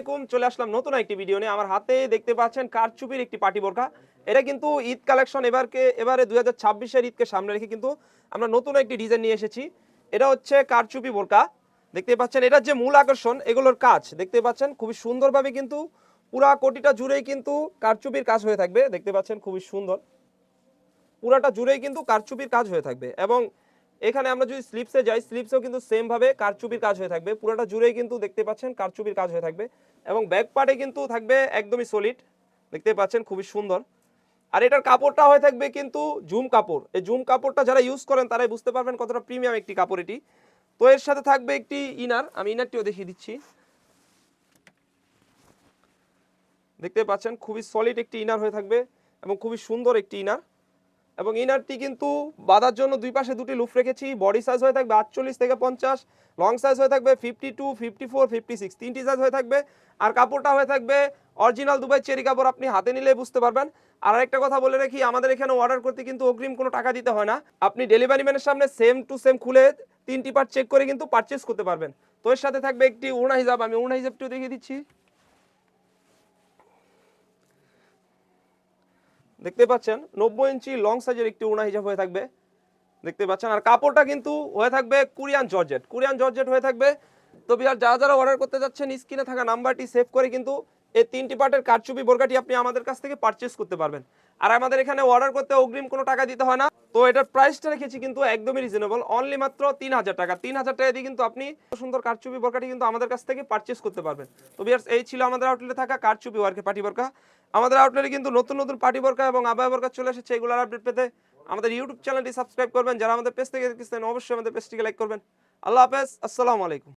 আলাইকুম, চলে আসলাম নতুন একটি ভিডিও নিয়ে। আমার হাতে দেখতে পাচ্ছেন কারচুপির একটি পার্টি বোরকা। এটা কিন্তু ঈদ কালেকশন। এবারে 2026 এর ঈদকে সামনে রেখে কিন্তু আমরা নতুন একটি ডিজাইন নিয়ে এসেছি। এটা হচ্ছে কারচুপি বোরকা। দেখতে পাচ্ছেন এটার যে মূল আকর্ষণ, এগুলোর কাজ দেখতে পাচ্ছেন খুবই সুন্দরভাবে কিন্তু পুরা কোটিটা জুড়েই কিন্তু কারচুপির কাজ হয়ে থাকবে। দেখতে পাচ্ছেন খুবই সুন্দর, পুরাটা জুড়েই কিন্তু কারচুপির কাজ হয়ে থাকবে। এবং এখানে আমরা যদি স্লিপসে যাই, স্লিপসেও কিন্তু সেম ভাবে কারচুপির কাজ হয়ে থাকবে। পুরোটা জুড়েই কিন্তু দেখতে পাচ্ছেন কারচুপির কাজ হয়ে থাকবে। এবং ব্যাক পার্টে কিন্তু থাকবে একদমই সলিড, দেখতে পাচ্ছেন খুবই সুন্দর। আর এটার কাপড়টা হয়ে থাকবে কিন্তু জুম কাপড়। এই জুম কাপড়টা যারা ইউজ করেন তারাই বুঝতে পারবেন কতটা প্রিমিয়াম একটি কাপড় এটি। তো এর সাথে থাকবে একটি ইনার, আমি ইনারটিও দেখিয়ে দিচ্ছি। দেখতে পাচ্ছেন খুবই সলিড একটি ইনার হয়ে থাকবে এবং খুবই সুন্দর একটি ইনার। এবং ইনারটি কিন্তু বাঁধার জন্য দুই পাশে দুটি লুপ রেখেছি। বডি সাইজ হয়ে থাকবে 48 থেকে 50, লং সাইজ হয়ে থাকবে 52, 54, 56, তিনটি সাইজ হয়ে থাকবে। আর কাপড়টা হয়ে থাকবে অরিজিনাল দুবাই চেরি কাপড়, আপনি হাতে নিলে বুঝতে পারবেন। আর একটা কথা বলে রাখি, আমাদের এখানে অর্ডার করতে কিন্তু অগ্রিম কোনো টাকা দিতে হয় না। আপনি ডেলিভারি ম্যানের সামনে সেম টু সেম খুলে তিনটি পার্ট চেক করে কিন্তু পারচেস করতে পারবেন। তো এর সাথে থাকবে একটি ওড়না হিজাব, আমি ওড়না হিজাবটিও দেখিয়ে দিচ্ছি। দেখতে পাচ্ছেন 90 ইঞ্চি লং সাইজের একটি ওড়না হিজাব হয়ে থাকবে, দেখতে পাচ্ছেন। আর কাপড়টা কিন্তু হয়ে থাকবে কোরিয়ান জর্জেট, কোরিয়ান জর্জেট হয়ে থাকবে। তো বিহার যারা যারা অর্ডার করতে যাচ্ছেন, স্ক্রিনে থাকা নাম্বারটি সেভ করে কিন্তু এই তিনটি পার্টের কারচুপি বোরকাটি আপনি আমাদের কাছ থেকে পারচেস করতে পারবেন। আর আমাদের এখানে অর্ডার করতে অগ্রিম কোনো টাকা দিতে হয় না। তো এটার প্রাইসটা রেখেছি কিন্তু একদমই রিজনেবল, অনলি মাত্র 3000 টাকা। 3000 টাকা দিয়ে কিন্তু আপনি সুন্দর কারচুপি বোরকাটি কিন্তু আমাদের কাছ থেকে পারচেস করতে পারবেন। তো বিহার এই ছিল আমাদের আউটলেটে থাকা কারচুপি ওয়ার্কের পার্টি বোরকা। আমাদের আউটলেটে কিন্তু নতুন নতুন পার্টি বোরকা এবং আবায়া বোরকা চলে এসেছে। এগুলোর আপডেট পেতে আমাদের ইউটিউব চ্যানেলটি সাবস্ক্রাইব করবেন। যারা আমাদের পেজ থেকে দেখছেন অবশ্যই আমাদের পেজটিকে লাইক করবেন। আল্লাহ হাফেজ, আসসালামু আলাইকুম।